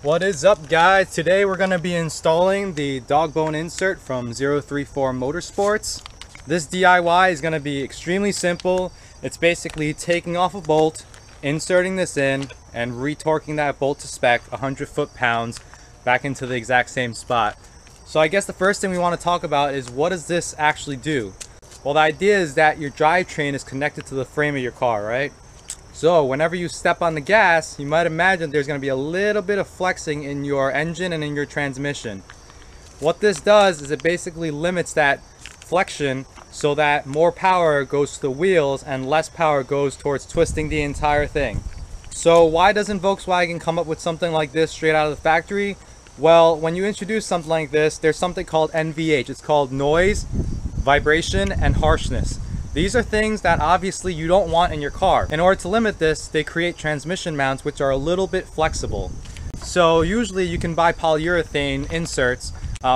What is up, guys? Today we're going to be installing the Dogbone insert from 034 Motorsports. This DIY is going to be extremely simple. It's basically taking off a bolt, inserting this in, and retorquing that bolt to spec 100 foot-pounds back into the exact same spot. So I guess the first thing we want to talk about is, what does this actually do? Well, the idea is that your drivetrain is connected to the frame of your car, right? So whenever you step on the gas, you might imagine there's going to be a little bit of flexing in your engine and in your transmission. What this does is it basically limits that flexion so that more power goes to the wheels and less power goes towards twisting the entire thing. So why doesn't Volkswagen come up with something like this straight out of the factory? Well, when you introduce something like this, there's something called NVH. It's called noise, vibration, and harshness. These are things that obviously you don't want in your car. In order to limit this, they create transmission mounts which are a little bit flexible. So usually you can buy polyurethane inserts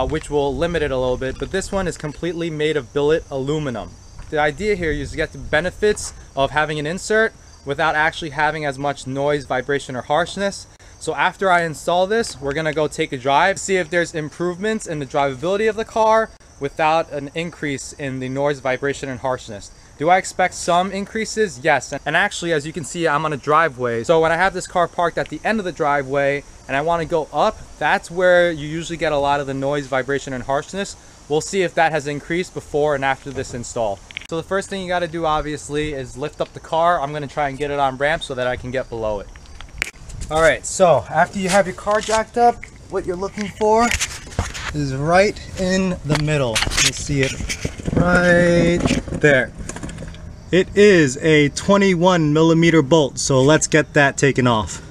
which will limit it a little bit, but this one is completely made of billet aluminum. The idea here is to get the benefits of having an insert without actually having as much noise, vibration, or harshness. So after I install this, we're gonna go take a drive, see if there's improvements in the drivability of the car without an increase in the noise, vibration, and harshness. Do I expect some increases? Yes. And actually, as you can see, I'm on a driveway. So when I have this car parked at the end of the driveway and I want to go up, that's where you usually get a lot of the noise, vibration, and harshness. We'll see if that has increased before and after this install. So the first thing you got to do, obviously, is lift up the car. I'm going to try and get it on ramp so that I can get below it. All right, so after you have your car jacked up, what you're looking for is right in the middle. You'll see it right there. It is a 21 millimeter bolt, so let's get that taken off.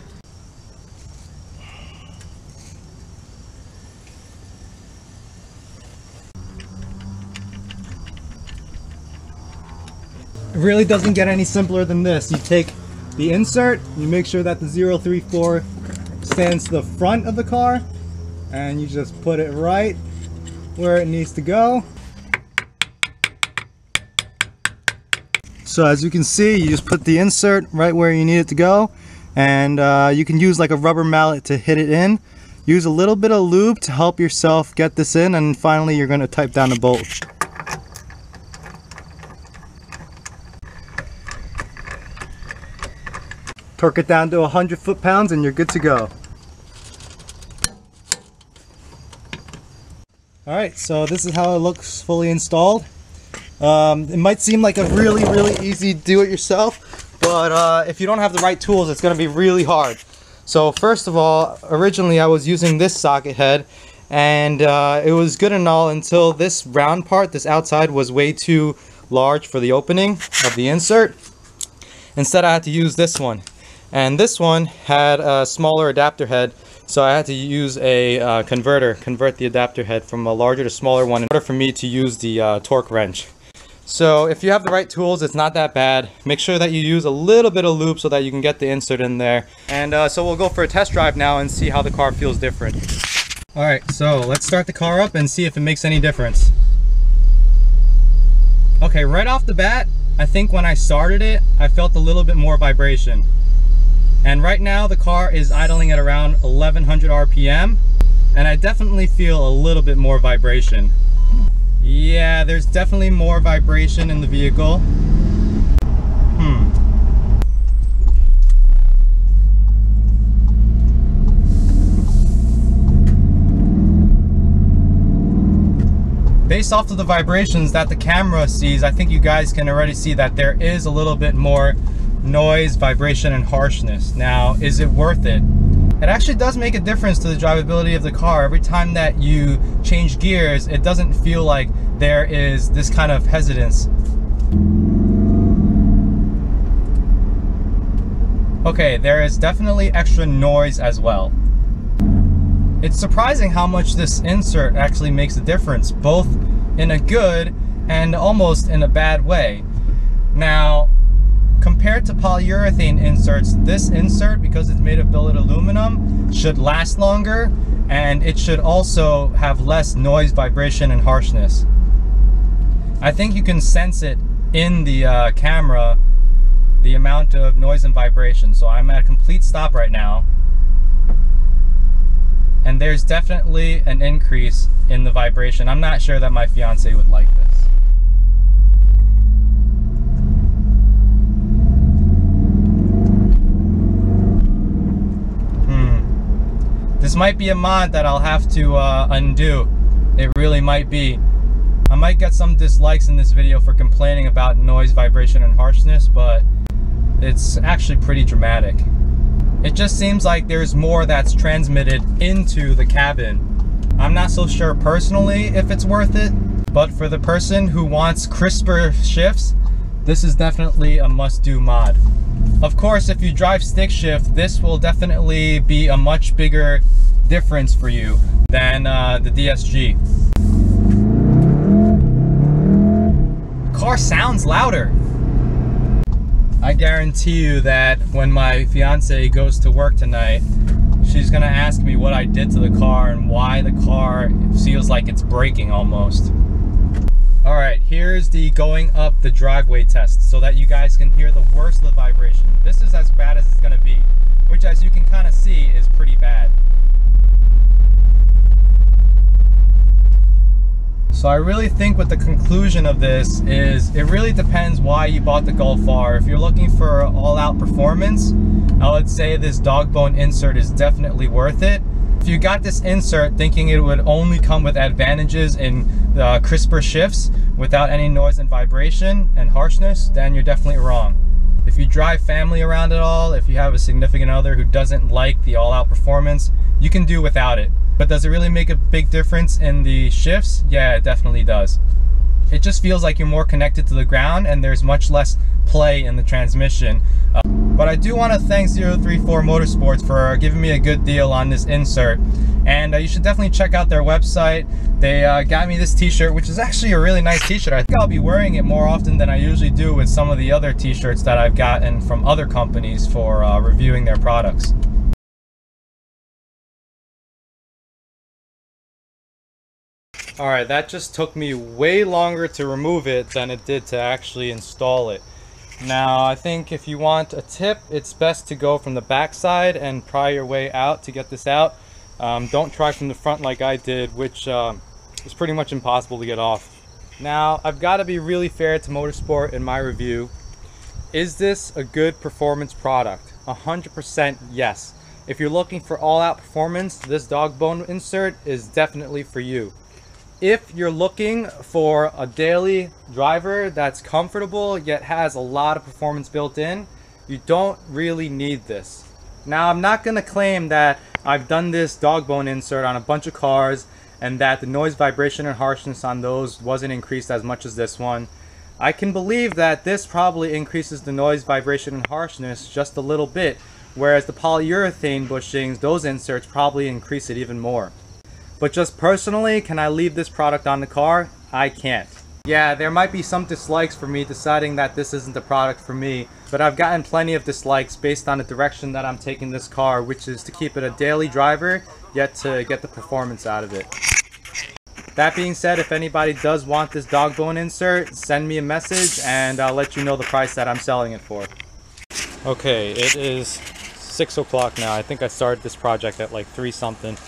It really doesn't get any simpler than this. You take the insert, you make sure that the 034 stands to the front of the car, and you just put it right where it needs to go. So as you can see, you just put the insert right where you need it to go, and you can use like a rubber mallet to hit it in. Use a little bit of lube to help yourself get this in, and finally you're going to tighten down the bolt. Torque it down to 100 foot-pounds and you're good to go. Alright, so this is how it looks fully installed. It might seem like a really easy do-it-yourself, but if you don't have the right tools, it's going to be really hard. So first of all, originally I was using this socket head, and it was good and all until this round part, this outside, was way too large for the opening of the insert. Instead I had to use this one. And this one had a smaller adapter head, so I had to use a convert the adapter head from a larger to smaller one in order for me to use the torque wrench. So if you have the right tools, it's not that bad. Make sure that you use a little bit of lube so that you can get the insert in there. And so we'll go for a test drive now and see how the car feels different. Alright, so let's start the car up and see if it makes any difference. Okay, right off the bat, I think when I started it, I felt a little bit more vibration. And right now the car is idling at around 1100 RPM, and I definitely feel a little bit more vibration. Yeah, there's definitely more vibration in the vehicle. Based off of the vibrations that the camera sees, I think you guys can already see that there is a little bit more noise, vibration, and harshness. Now, is it worth it? It actually does make a difference to the drivability of the car. Every time that you change gears, it doesn't feel like there is this kind of hesitance. Okay, there is definitely extra noise as well. It's surprising how much this insert actually makes a difference, both in a good and almost in a bad way. Now, compared to polyurethane inserts, this insert, because it's made of billet aluminum, should last longer, and it should also have less noise, vibration, and harshness. I think you can sense it in the camera, the amount of noise and vibration. So I'm at a complete stop right now. and there's definitely an increase in the vibration. I'm not sure that my fiance would like this. This might be a mod that I'll have to undo. It really might be. I might get some dislikes in this video for complaining about noise, vibration, and harshness, but it's actually pretty dramatic. It just seems like there's more that's transmitted into the cabin. I'm not so sure personally if it's worth it, but for the person who wants crisper shifts, this is definitely a must-do mod. Of course, if you drive stick shift, this will definitely be a much bigger difference for you than the DSG. The car sounds louder. I guarantee you that when my fiance goes to work tonight, she's gonna ask me what I did to the car and why the car feels like it's braking almost. All right, here's the going up the driveway test so that you guys can hear the worst of the vibration. This is as bad as it's gonna be, which as you can kind of see is pretty bad. So I really think what the conclusion of this is, it really depends why you bought the Golf R. If you're looking for all-out performance, I would say this Dogbone insert is definitely worth it. If you got this insert thinking it would only come with advantages in the crisper shifts without any noise and vibration and harshness, then you're definitely wrong. If you drive family around at all, if you have a significant other who doesn't like the all-out performance, you can do without it. But does it really make a big difference in the shifts? Yeah, it definitely does. It just feels like you're more connected to the ground and there's much less play in the transmission. But I do want to thank 034 Motorsports for giving me a good deal on this insert. And you should definitely check out their website. They got me this t-shirt, which is actually a really nice t-shirt. I think I'll be wearing it more often than I usually do with some of the other t-shirts that I've gotten from other companies for reviewing their products. Alright, that just took me way longer to remove it than it did to actually install it. Now, I think if you want a tip, it's best to go from the back side and pry your way out to get this out. Don't try from the front like I did, which is pretty much impossible to get off. Now, I've got to be really fair to Motorsport in my review. Is this a good performance product? 100% yes. If you're looking for all-out performance, this Dogbone insert is definitely for you. If you're looking for a daily driver that's comfortable yet has a lot of performance built in, you don't really need this. Now, I'm not going to claim that I've done this Dogbone insert on a bunch of cars and that the noise, vibration, and harshness on those wasn't increased as much as this one. I can believe that this probably increases the noise, vibration, and harshness just a little bit, whereas the polyurethane bushings, those inserts probably increase it even more. But just personally, can I leave this product on the car? I can't. Yeah, there might be some dislikes for me deciding that this isn't the product for me, but I've gotten plenty of dislikes based on the direction that I'm taking this car, which is to keep it a daily driver, yet to get the performance out of it. That being said, if anybody does want this Dogbone insert, send me a message and I'll let you know the price that I'm selling it for. Okay, it is 6 o'clock now. I think I started this project at like 3 something.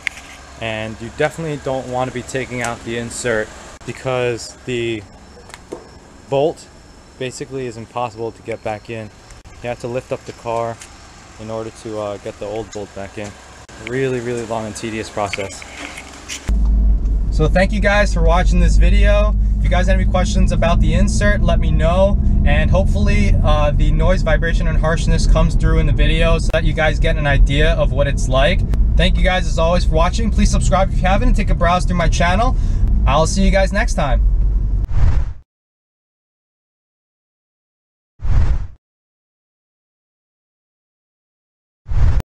And you definitely don't want to be taking out the insert because the bolt basically is impossible to get back in. You have to lift up the car in order to get the old bolt back in. Really, really long and tedious process. So thank you guys for watching this video. If you guys have any questions about the insert, let me know. And hopefully the noise, vibration, and harshness comes through in the video so that you guys get an idea of what it's like. Thank you guys as always for watching. Please subscribe if you haven't and take a browse through my channel. I'll see you guys next time.